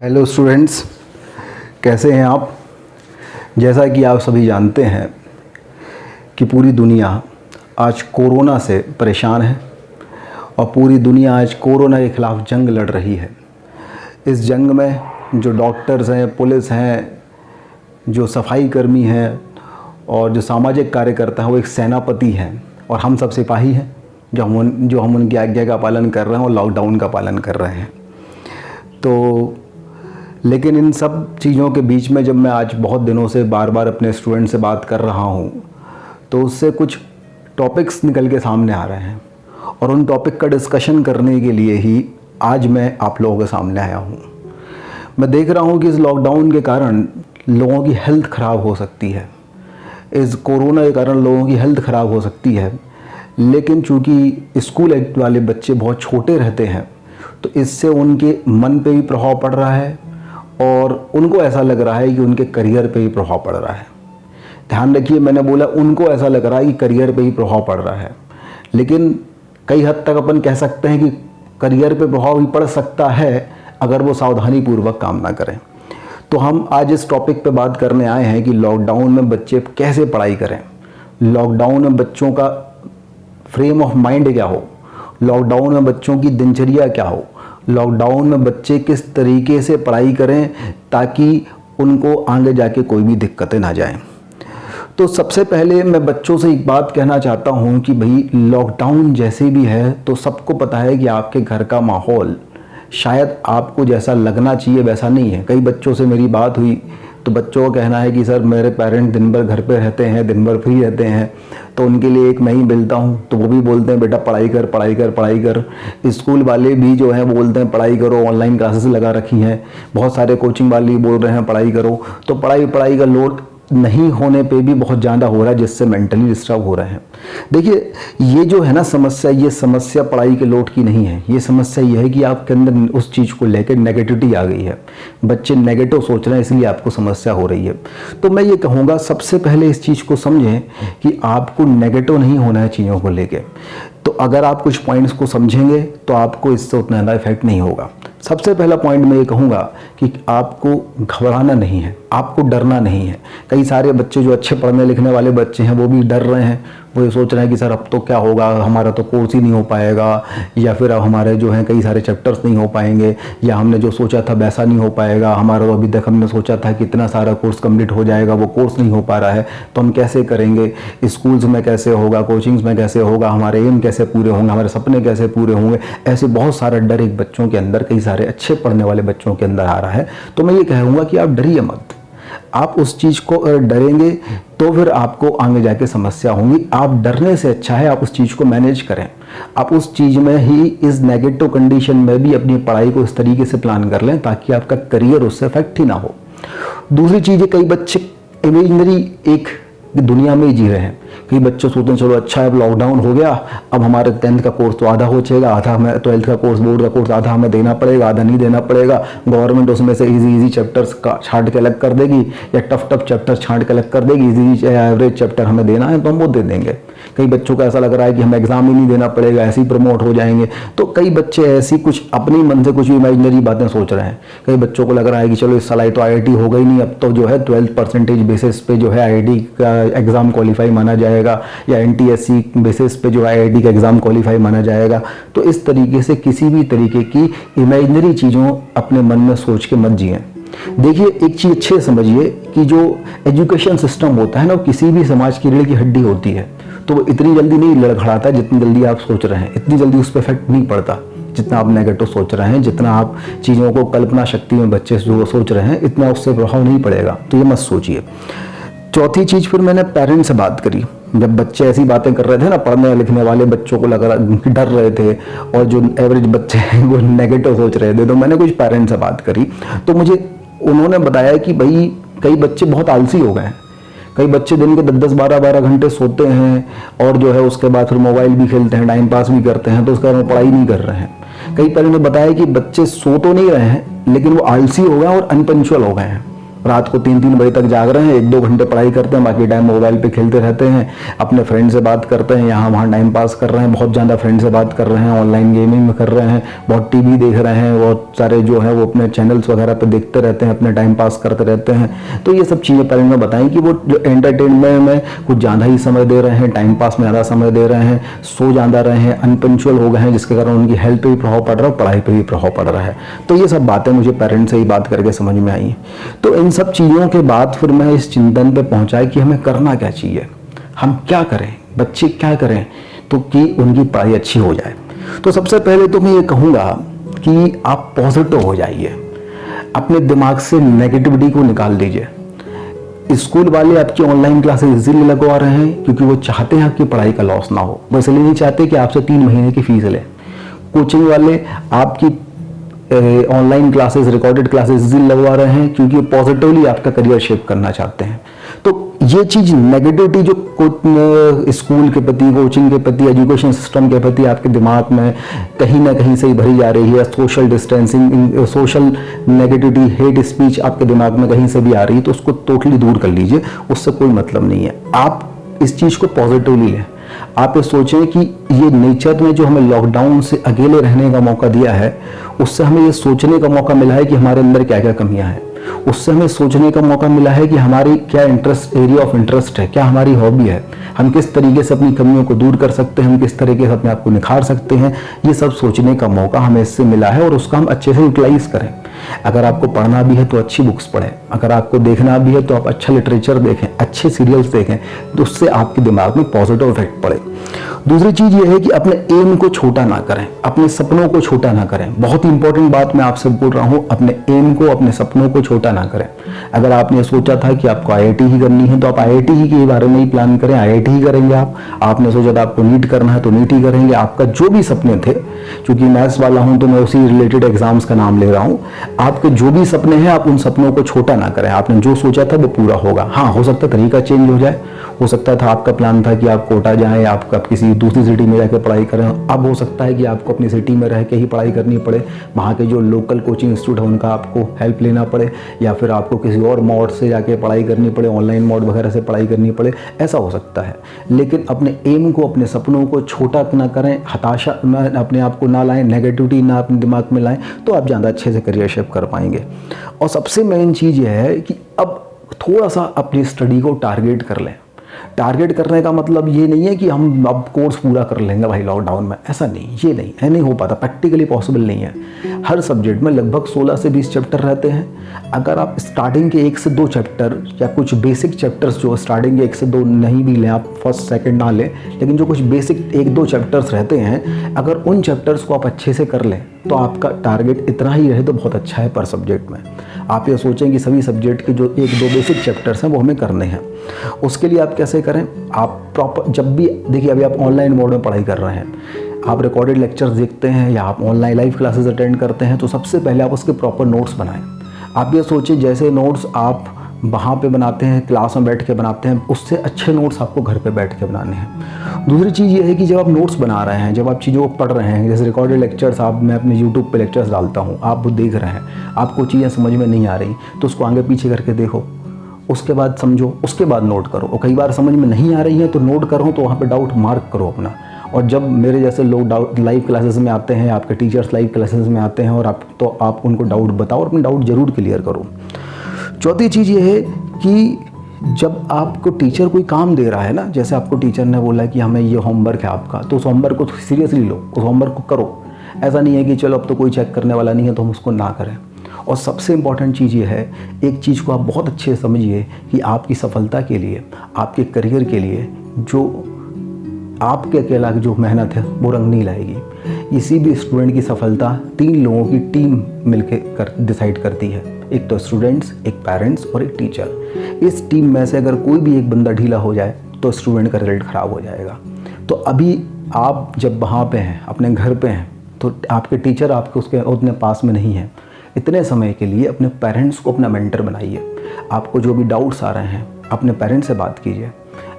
Hello students, कैसे हैं आप। जैसा कि आप सभी जानते हैं कि पूरी दुनिया आज कोरोना से परेशान है और पूरी दुनिया आज कोरोना के ख़िलाफ़ जंग लड़ रही है। इस जंग में जो डॉक्टर्स हैं, पुलिस हैं, जो सफाई कर्मी हैं और जो सामाजिक कार्यकर्ता हैं वो एक सेनापति हैं और हम सब सिपाही हैं जो हम उनकी आज्ञा का पालन कर रहे हैं और लॉकडाउन का पालन कर रहे हैं। तो लेकिन इन सब चीज़ों के बीच में जब मैं आज बहुत दिनों से बार बार अपने स्टूडेंट से बात कर रहा हूँ तो उससे कुछ टॉपिक्स निकल के सामने आ रहे हैं और उन टॉपिक का डिस्कशन करने के लिए ही आज मैं आप लोगों के सामने आया हूँ। मैं देख रहा हूँ कि इस लॉकडाउन के कारण लोगों की हेल्थ ख़राब हो सकती है, इस कोरोना के कारण लोगों की हेल्थ ख़राब हो सकती है, लेकिन चूँकि स्कूल एज वाले बच्चे बहुत छोटे रहते हैं तो इससे उनके मन पे भी प्रभाव पड़ रहा है और उनको ऐसा लग रहा है कि उनके करियर पे भी प्रभाव पड़ रहा है। ध्यान रखिए, मैंने बोला उनको ऐसा लग रहा है कि करियर पे ही प्रभाव पड़ रहा है, लेकिन कई हद तक अपन कह सकते हैं कि करियर पे प्रभाव भी पड़ सकता है अगर वो सावधानीपूर्वक काम ना करें। तो हम आज इस टॉपिक पे बात करने आए हैं कि लॉकडाउन में बच्चे कैसे पढ़ाई करें, लॉकडाउन में बच्चों का फ्रेम ऑफ माइंड क्या हो, लॉकडाउन में बच्चों की दिनचर्या क्या हो, लॉकडाउन में बच्चे किस तरीके से पढ़ाई करें ताकि उनको आगे जाके कोई भी दिक्कतें ना जाएं। तो सबसे पहले मैं बच्चों से एक बात कहना चाहता हूं कि भाई लॉकडाउन जैसे भी है तो सबको पता है कि आपके घर का माहौल शायद आपको जैसा लगना चाहिए वैसा नहीं है। कई बच्चों से मेरी बात हुई तो बच्चों का कहना है कि सर मेरे पेरेंट्स दिन भर घर पे रहते हैं, दिन भर फ्री रहते हैं, तो उनके लिए एक मैं ही मिलता हूँ तो वो भी बोलते हैं बेटा पढ़ाई कर पढ़ाई कर पढ़ाई कर। स्कूल वाले भी जो हैं वो बोलते हैं पढ़ाई करो, ऑनलाइन क्लासेस लगा रखी हैं, बहुत सारे कोचिंग वाले बोल रहे हैं पढ़ाई करो। तो पढ़ाई का लोड नहीं होने पे भी बहुत ज़्यादा हो रहा है जिससे मेंटली डिस्टर्ब हो रहे हैं। देखिए ये जो है ना समस्या, ये समस्या पढ़ाई के लोड की नहीं है, ये समस्या ये है कि आपके अंदर उस चीज़ को लेकर नेगेटिविटी आ गई है, बच्चे नेगेटिव सोच रहे हैं इसलिए आपको समस्या हो रही है। तो मैं ये कहूँगा सबसे पहले इस चीज़ को समझें कि आपको नेगेटिव नहीं होना है चीज़ों को लेके। तो अगर आप कुछ पॉइंट्स को समझेंगे तो आपको इससे उतना ज़्यादा इफेक्ट नहीं होगा। सबसे पहला पॉइंट मैं ये कहूँगा कि आपको घबराना नहीं है, आपको डरना नहीं है। कई सारे बच्चे जो अच्छे पढ़ने लिखने वाले बच्चे हैं वो भी डर रहे हैं, वो ये सोच रहे हैं कि सर अब तो क्या होगा, हमारा तो कोर्स ही नहीं हो पाएगा, या फिर अब हमारे जो हैं कई सारे चैप्टर्स नहीं हो पाएंगे, या हमने जो सोचा था वैसा नहीं हो पाएगा, हमारा तो अभी तक हमने सोचा था कि इतना सारा कोर्स कंप्लीट हो जाएगा, वो कोर्स नहीं हो पा रहा है, तो हम कैसे करेंगे, स्कूल्स में कैसे होगा, कोचिंग्स में कैसे होगा, हमारे एम कैसे पूरे होंगे, हमारे सपने कैसे पूरे होंगे। ऐसे बहुत सारा डर एक बच्चों के अंदर, कई सारे अच्छे पढ़ने वाले बच्चों के अंदर आ रहा है। तो मैं ये कहूँगा कि आप डरिए मत, आप उस चीज़ को अगर डरेंगे तो फिर आपको आगे जाके समस्या होंगी। आप डरने से अच्छा है आप उस चीज़ को मैनेज करें, आप उस चीज़ में ही इस नेगेटिव कंडीशन में भी अपनी पढ़ाई को इस तरीके से प्लान कर लें ताकि आपका करियर उससे अफेक्ट ही ना हो। दूसरी चीज़ है, कई बच्चे इमेजिनरी एक दुनिया में ही जी रहे हैं। कई बच्चे सोचते हैं चलो अच्छा है अब लॉकडाउन हो गया, अब हमारे 10th का कोर्स तो आधा हो जाएगा, आधा हमें 12th का कोर्स, बोर्ड का कोर्स आधा हमें देना पड़ेगा, आधा नहीं देना पड़ेगा, गवर्नमेंट उसमें से इजी चैप्टर्स का छांट के अलग कर देगी या टफ चैप्टर छांट के अलग कर देगी, इजी एवरेज चैप्टर हमें देना है तो हम वो दे देंगे। कई बच्चों को ऐसा लग रहा है कि हमें एग्जाम ही नहीं देना पड़ेगा, ऐसे ही प्रमोट हो जाएंगे। तो कई बच्चे ऐसी कुछ अपनी मन से कुछ इमेजिनरी बातें सोच रहे हैं। कई बच्चों को लग रहा है कि चलो इस साल तो IIT हो गई नहीं, अब तो जो है 12% बेसिस पे जो है IIT का एग्ज़ाम क्वालिफाई माना जाएगा, या NTSC बेसिस पे जो है IIT का एग्ज़ाम क्वालिफाई माना जाएगा। तो इस तरीके से किसी भी तरीके की इमेजिनरी चीज़ों अपने मन में सोच के मत जिएं। देखिए एक चीज़ अच्छे समझिए कि जो एजुकेशन सिस्टम होता है ना, वो किसी भी समाज की रीढ़ की हड्डी होती है, तो वो इतनी जल्दी नहीं लड़खड़ाता जितनी जल्दी आप सोच रहे हैं, इतनी जल्दी उस पर इफेक्ट नहीं पड़ता जितना आप नेगेटिव सोच रहे हैं, जितना आप चीज़ों को कल्पना शक्ति में बच्चे जो सोच रहे हैं इतना उससे प्रभाव नहीं पड़ेगा। तो ये मत सोचिए। चौथी चीज़, फिर मैंने पेरेंट्स से बात करी। जब बच्चे ऐसी बातें कर रहे थे ना, पढ़ने लिखने वाले बच्चों को लग रहा डर रहे थे और जो एवरेज बच्चे हैं वो नेगेटिव सोच रहे थे, तो मैंने कुछ पेरेंट्स से बात करी तो मुझे उन्होंने बताया कि भाई कई बच्चे बहुत आलसी हो गए हैं, कई बच्चे दिन के 10-10 12-12 घंटे सोते हैं और जो है उसके बाद फिर मोबाइल भी खेलते हैं, टाइम पास भी करते हैं, तो उसके बाद पढ़ाई नहीं कर रहे हैं। कई पेरेंट्स ने बताया कि बच्चे सो तो नहीं रहे हैं लेकिन वो आलसी हो गए और अनपंक्चुअल हो गए हैं। रात को 3-3 बजे तक जाग रहे हैं, 1-2 घंटे पढ़ाई करते हैं, बाकी टाइम मोबाइल पे खेलते रहते हैं, अपने फ्रेंड से बात करते हैं, यहाँ वहाँ टाइम पास कर रहे हैं, बहुत ज़्यादा फ्रेंड से बात कर रहे हैं, ऑनलाइन गेमिंग कर रहे हैं, बहुत टीवी देख रहे हैं, बहुत सारे जो है वो अपने चैनल्स वगैरह पे देखते रहते हैं, अपने टाइम पास करते रहते हैं। तो ये सब चीज़ें पेरेंट्स में बताएं कि वो जो एंटरटेनमेंट में कुछ ज़्यादा ही समय दे रहे हैं, टाइम पास में ज़्यादा समय दे रहे हैं, सो ज़्यादा रहे हैं, अनपंक्चुअल हो गए हैं, जिसके कारण उनकी हेल्थ पे भी प्रभाव पड़ रहा है, पढ़ाई पे भी प्रभाव पड़ रहा है। तो ये सब बातें मुझे पेरेंट्स से ही बात करके समझ में आई। तो इन सब चीज़ों के बाद फिर मैं इस चिंतन पे पहुंचा कि हमें करना क्या चाहिए, हम क्या करें, बच्चे क्या करें तो कि उनकी पढ़ाई अच्छी हो जाए। तो सबसे पहले तो मैं ये कहूँगा कि आप पॉजिटिव हो जाइए, अपने दिमाग से नेगेटिविटी को निकाल दीजिए। स्कूल वाले आपकी ऑनलाइन क्लासेस इसीलिए लगवा रहे हैं क्योंकि वो चाहते हैं आपकी पढ़ाई का लॉस ना हो, वो इसलिए नहीं चाहते कि आपसे 3 महीने की फीस लें। कोचिंग वाले आपकी ऑनलाइन क्लासेस, रिकॉर्डेड क्लासेस इसीलिए लगवा रहे हैं क्योंकि पॉजिटिवली आपका करियर शेप करना चाहते हैं। तो ये चीज़ नेगेटिविटी जो स्कूल के प्रति, कोचिंग के प्रति, एजुकेशन सिस्टम के प्रति आपके दिमाग में कहीं ना कहीं से ही भरी जा रही है, social distancing, social negativity, hate speech आपके दिमाग में कहीं से भी आ रही है, तो उसको टोटली दूर कर लीजिए, उससे कोई मतलब नहीं है। आप इस चीज़ को पॉजिटिवली लें। आप ये सोचें कि ये नेचर ने जो हमें लॉकडाउन से अकेले रहने का मौका दिया है, उससे हमें ये सोचने का मौका मिला है कि हमारे अंदर क्या क्या कमियां हैं। उससे हमें सोचने का मौका मिला है कि हमारी क्या इंटरेस्ट, एरिया ऑफ इंटरेस्ट है, क्या हमारी हॉबी है, हम किस तरीके से अपनी कमियों को दूर कर सकते हैं, हम किस तरीके से अपने आप को निखार सकते हैं। ये सब सोचने का मौका हमें इससे मिला है और उसका हम अच्छे से यूटिलाइज करें। अगर आपको पढ़ना भी है तो अच्छी बुक्स पढ़ें, अगर आपको देखना भी है तो आप अच्छा लिटरेचर देखें, अच्छे सीरियल्स देखें, तो उससे आपके दिमाग में पॉजिटिव इफेक्ट पड़े। दूसरी चीज़ ये है कि अपने एम को छोटा ना करें, अपने सपनों को छोटा ना करें। बहुत इंपॉर्टेंट बात मैं आपसे बोल रहा हूँ, अपने एम को, अपने सपनों को छोटा ना करें। अगर आपने सोचा था कि आपको आईआईटी ही करनी है तो आप आईआईटी ही के बारे में ही प्लान करें, आईआईटी ही करेंगे आप। आपने सोचा था आपको नीट करना है तो नीट ही करेंगे। आपका जो भी सपने थे, क्योंकि मैथ्स वाला हूं तो मैं उसी रिलेटेड एग्जाम्स का नाम ले रहा हूं, आपके जो भी सपने हैं आप उन सपनों को छोटा ना करें। आपने जो सोचा था वो पूरा होगा। हाँ, हो सकता है तरीका चेंज हो जाए, हो सकता था आपका प्लान था कि आप कोटा जाएं, आप किसी दूसरी सिटी में जाकर पढ़ाई करें, अब हो सकता है कि आपको अपनी सिटी में रह के ही पढ़ाई करनी पड़े, वहाँ के जो लोकल कोचिंग इंस्टीट्यूट है उनका आपको हेल्प लेना पड़े, या फिर आपको किसी और मोड से जाके पढ़ाई करनी पड़े, ऑनलाइन मोड वगैरह से पढ़ाई करनी पड़े, ऐसा हो सकता है। लेकिन अपने एम को, अपने सपनों को छोटा ना करें, हताशा में अपने आप को ना लाएं, नेगेटिविटी ना अपने दिमाग में लाएं, तो आप ज़्यादा अच्छे से करियर शेप कर पाएंगे। और सबसे मेन चीज़ यह है कि अब थोड़ा सा अपनी स्टडी को टारगेट कर लें। टारगेट करने का मतलब ये नहीं है कि हम अब कोर्स पूरा कर लेंगे भाई लॉकडाउन में, ऐसा नहीं, ये नहीं हो पाता, प्रैक्टिकली पॉसिबल नहीं है। हर सब्जेक्ट में लगभग 16 से 20 चैप्टर रहते हैं। अगर आप स्टार्टिंग के 1 से 2 चैप्टर या कुछ बेसिक चैप्टर्स जो स्टार्टिंग के 1 से 2 नहीं भी लें, आप फर्स्ट सेकंड ना लें, लेकिन जो कुछ बेसिक 1-2 चैप्टर्स रहते हैं, अगर उन चैप्टर्स को आप अच्छे से कर लें तो आपका टारगेट इतना ही रहे तो बहुत अच्छा है पर सब्जेक्ट में। आप ये सोचें कि सभी सब्जेक्ट के जो 1-2 बेसिक चैप्टर्स हैं वो हमें करने हैं। उसके लिए आप कैसे करें, आप प्रॉपर, जब भी देखिए अभी आप ऑनलाइन मोड में पढ़ाई कर रहे हैं, आप रिकॉर्डेड लेक्चर्स देखते हैं या आप ऑनलाइन लाइव क्लासेस अटेंड करते हैं, तो सबसे पहले आप उसके प्रॉपर नोट्स बनाएं। आप ये सोचिए जैसे नोट्स आप वहाँ पे बनाते हैं, क्लास में बैठ के बनाते हैं, उससे अच्छे नोट्स आपको घर पे बैठ के बनाने हैं। दूसरी चीज़ ये है कि जब आप नोट्स बना रहे हैं, जब आप चीज़ों को पढ़ रहे हैं, जैसे रिकॉर्डेड लेक्चर्स मैं अपने यूट्यूब पे लेक्चर्स डालता हूँ, आप वो देख रहे हैं, आपको चीज़ें समझ में नहीं आ रही तो उसको आगे पीछे करके देखो, उसके बाद समझो, उसके बाद नोट करो। और कई बार समझ में नहीं आ रही है तो नोट करो, तो वहाँ पर डाउट मार्क करो अपना। और जब मेरे जैसे लोग लाइव क्लासेस में आते हैं, आपके टीचर्स लाइव क्लासेस में आते हैं, और आप उनको डाउट बताओ और अपने डाउट ज़रूर क्लियर करो। चौथी चीज़ ये है कि जब आपको टीचर कोई काम दे रहा है ना, जैसे आपको टीचर ने बोला कि हमें ये होमवर्क है आपका, तो उस होमवर्क को सीरियसली लो, उस होमवर्क को करो। ऐसा नहीं है कि चलो अब तो कोई चेक करने वाला नहीं है तो हम उसको ना करें। और सबसे इम्पॉर्टेंट चीज़ ये है, एक चीज़ को आप बहुत अच्छे से समझिए कि आपकी सफलता के लिए, आपके करियर के लिए जो आपके अकेला की जो मेहनत है वो रंग नहीं लाएगी। किसी भी स्टूडेंट की सफलता 3 लोगों की टीम मिलकर डिसाइड करती है, एक तो स्टूडेंट्स, एक पेरेंट्स और एक टीचर। इस टीम में से अगर कोई भी एक बंदा ढीला हो जाए तो स्टूडेंट का रिजल्ट ख़राब हो जाएगा। तो अभी आप जब वहाँ पे हैं, अपने घर पे हैं, तो आपके टीचर आपके उसके उतने पास में नहीं हैं। इतने समय के लिए अपने पेरेंट्स को अपना मेंटर बनाइए। आपको जो भी डाउट्स आ रहे हैं अपने पेरेंट्स से बात कीजिए,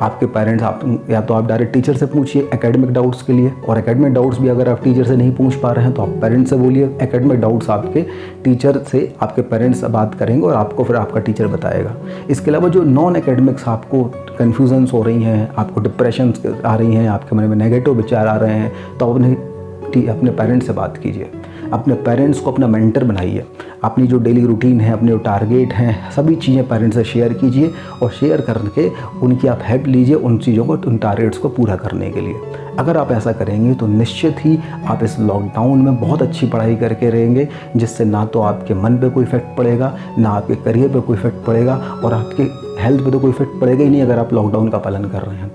आपके पेरेंट्स, आप या तो आप डायरेक्ट टीचर से पूछिए एकेडमिक डाउट्स के लिए, और एकेडमिक डाउट्स भी अगर आप टीचर से नहीं पूछ पा रहे हैं तो आप पेरेंट्स से बोलिए। एकेडमिक डाउट्स आपके टीचर से, आपके पेरेंट्स से बात करेंगे और आपको फिर आपका टीचर बताएगा। इसके अलावा जो नॉन एकेडमिक्स आपको कन्फ्यूजन्स हो रही हैं, आपको डिप्रेशन आ रही हैं, आपके मन में नेगेटिव विचार आ रहे हैं, तो अपने पेरेंट्स से बात कीजिए। अपने पेरेंट्स को अपना मेंटर बनाइए। अपनी जो डेली रूटीन है, अपने जो टारगेट हैं, सभी चीज़ें पेरेंट्स से शेयर कीजिए और शेयर करके उनकी आप हेल्प लीजिए उन चीज़ों को, उन टारगेट्स को पूरा करने के लिए। अगर आप ऐसा करेंगे तो निश्चित ही आप इस लॉकडाउन में बहुत अच्छी पढ़ाई करके रहेंगे, जिससे ना तो आपके मन पे कोई इफेक्ट पड़ेगा, ना आपके करियर पे कोई इफेक्ट पड़ेगा, और आपके हेल्थ पे तो कोई इफेक्ट पड़ेगा ही नहीं अगर आप लॉकडाउन का पालन कर रहे हैं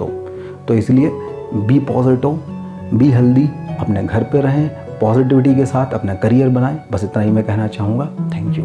तो इसलिए बी पॉजिटिव, बी हेल्दी, अपने घर पे रहें, पॉजिटिविटी के साथ अपना करियर बनाएं। बस इतना ही मैं कहना चाहूँगा। Thank you.